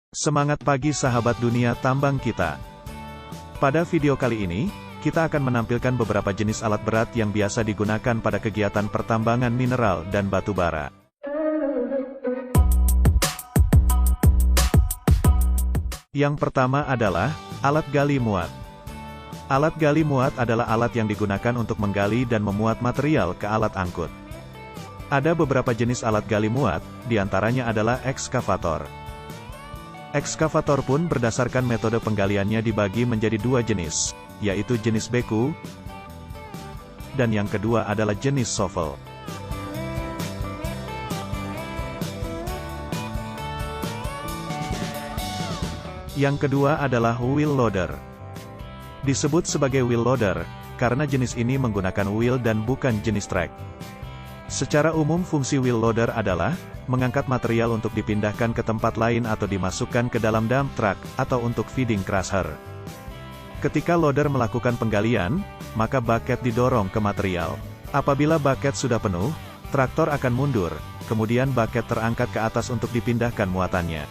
Semangat pagi sahabat dunia tambang kita. Pada video kali ini, kita akan menampilkan beberapa jenis alat berat yang biasa digunakan pada kegiatan pertambangan mineral dan batu bara. Yang pertama adalah alat gali muat. Alat gali muat adalah alat yang digunakan untuk menggali dan memuat material ke alat angkut. Ada beberapa jenis alat gali muat, diantaranya adalah ekskavator. Ekskavator pun berdasarkan metode penggaliannya dibagi menjadi dua jenis, yaitu jenis beku, dan yang kedua adalah jenis shovel. Yang kedua adalah wheel loader. Disebut sebagai wheel loader, karena jenis ini menggunakan wheel dan bukan jenis trek. Secara umum fungsi wheel loader adalah mengangkat material untuk dipindahkan ke tempat lain atau dimasukkan ke dalam dump truck, atau untuk feeding crusher. Ketika loader melakukan penggalian, maka bucket didorong ke material. Apabila bucket sudah penuh, traktor akan mundur, kemudian bucket terangkat ke atas untuk dipindahkan muatannya.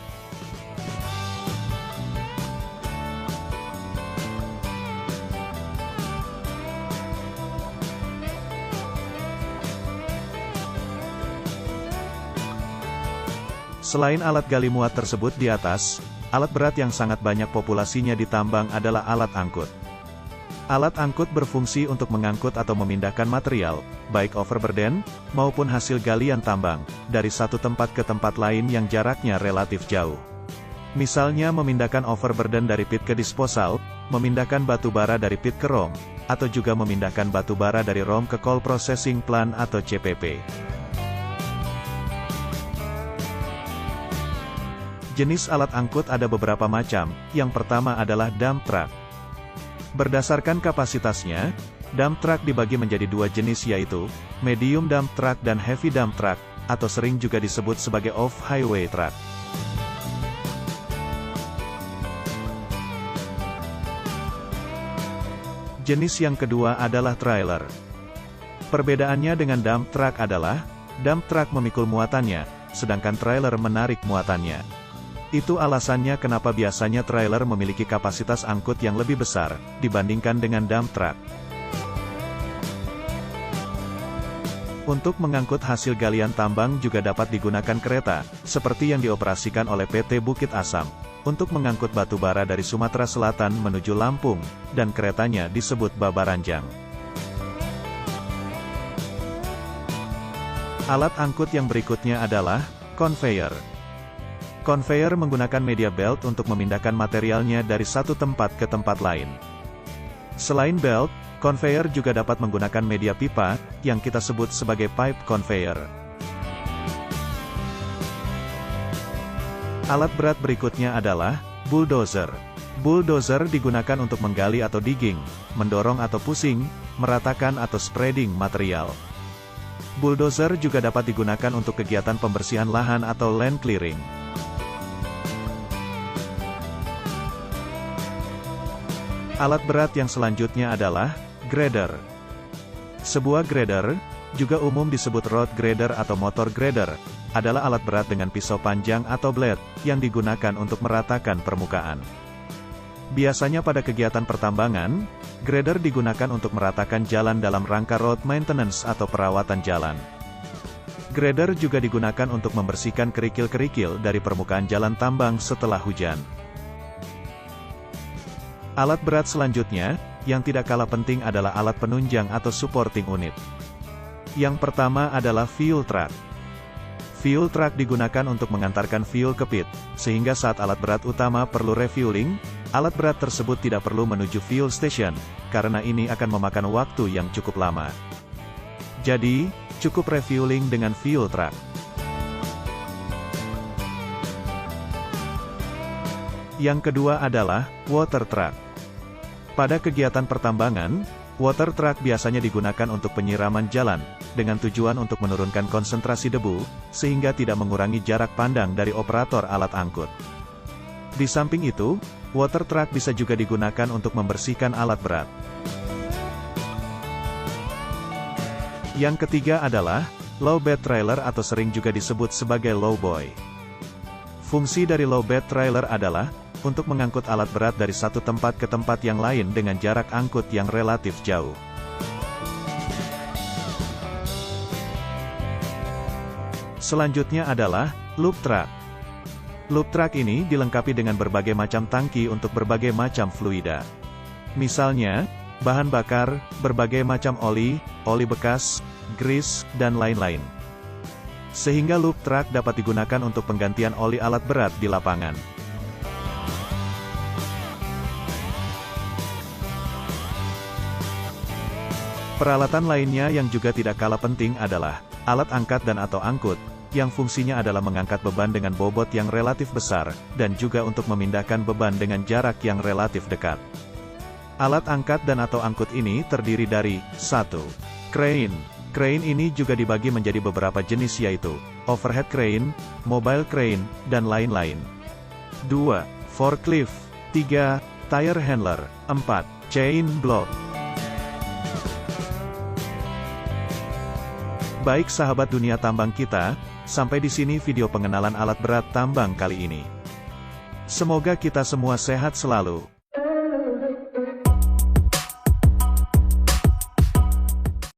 Selain alat gali muat tersebut di atas, alat berat yang sangat banyak populasinya di tambang adalah alat angkut. Alat angkut berfungsi untuk mengangkut atau memindahkan material, baik overburden, maupun hasil galian tambang, dari satu tempat ke tempat lain yang jaraknya relatif jauh. Misalnya memindahkan overburden dari pit ke disposal, memindahkan batu bara dari pit ke ROM, atau juga memindahkan batu bara dari ROM ke coal processing plant atau CPP. Jenis alat angkut ada beberapa macam, yang pertama adalah dump truck. Berdasarkan kapasitasnya, dump truck dibagi menjadi dua jenis yaitu, medium dump truck dan heavy dump truck, atau sering juga disebut sebagai off-highway truck. Jenis yang kedua adalah trailer. Perbedaannya dengan dump truck adalah, dump truck memikul muatannya, sedangkan trailer menarik muatannya. Itu alasannya kenapa biasanya trailer memiliki kapasitas angkut yang lebih besar, dibandingkan dengan dump truck. Untuk mengangkut hasil galian tambang juga dapat digunakan kereta, seperti yang dioperasikan oleh PT Bukit Asam, untuk mengangkut batu bara dari Sumatera Selatan menuju Lampung, dan keretanya disebut Babaranjang. Alat angkut yang berikutnya adalah conveyor. Conveyor menggunakan media belt untuk memindahkan materialnya dari satu tempat ke tempat lain. Selain belt, conveyor juga dapat menggunakan media pipa, yang kita sebut sebagai pipe conveyor. Alat berat berikutnya adalah bulldozer. Bulldozer digunakan untuk menggali atau digging, mendorong atau pusing, meratakan atau spreading material. Bulldozer juga dapat digunakan untuk kegiatan pembersihan lahan atau land clearing. Alat berat yang selanjutnya adalah grader. Sebuah grader, juga umum disebut road grader atau motor grader, adalah alat berat dengan pisau panjang atau blade, yang digunakan untuk meratakan permukaan. Biasanya pada kegiatan pertambangan, grader digunakan untuk meratakan jalan dalam rangka road maintenance atau perawatan jalan. Grader juga digunakan untuk membersihkan kerikil-kerikil dari permukaan jalan tambang setelah hujan. Alat berat selanjutnya, yang tidak kalah penting adalah alat penunjang atau supporting unit. Yang pertama adalah fuel truck. Fuel truck digunakan untuk mengantarkan fuel ke pit, sehingga saat alat berat utama perlu refueling, alat berat tersebut tidak perlu menuju fuel station, karena ini akan memakan waktu yang cukup lama. Jadi, cukup refueling dengan fuel truck. Yang kedua adalah water truck. Pada kegiatan pertambangan, water truck biasanya digunakan untuk penyiraman jalan, dengan tujuan untuk menurunkan konsentrasi debu, sehingga tidak mengurangi jarak pandang dari operator alat angkut. Di samping itu, water truck bisa juga digunakan untuk membersihkan alat berat. Yang ketiga adalah low bed trailer atau sering juga disebut sebagai lowboy. Fungsi dari low bed trailer adalah untuk mengangkut alat berat dari satu tempat ke tempat yang lain dengan jarak angkut yang relatif jauh. Selanjutnya adalah loop truck. Loop truck ini dilengkapi dengan berbagai macam tangki untuk berbagai macam fluida. Misalnya, bahan bakar, berbagai macam oli, oli bekas, grease, dan lain-lain. Sehingga loop truck dapat digunakan untuk penggantian oli alat berat di lapangan. Peralatan lainnya yang juga tidak kalah penting adalah alat angkat dan atau angkut, yang fungsinya adalah mengangkat beban dengan bobot yang relatif besar, dan juga untuk memindahkan beban dengan jarak yang relatif dekat. Alat angkat dan atau angkut ini terdiri dari 1. Crane. Crane ini juga dibagi menjadi beberapa jenis yaitu overhead crane, mobile crane, dan lain-lain. 2. Forklift. 3. Tire handler. 4. Chain block. Baik sahabat dunia tambang kita, sampai di sini video pengenalan alat berat tambang kali ini. Semoga kita semua sehat selalu.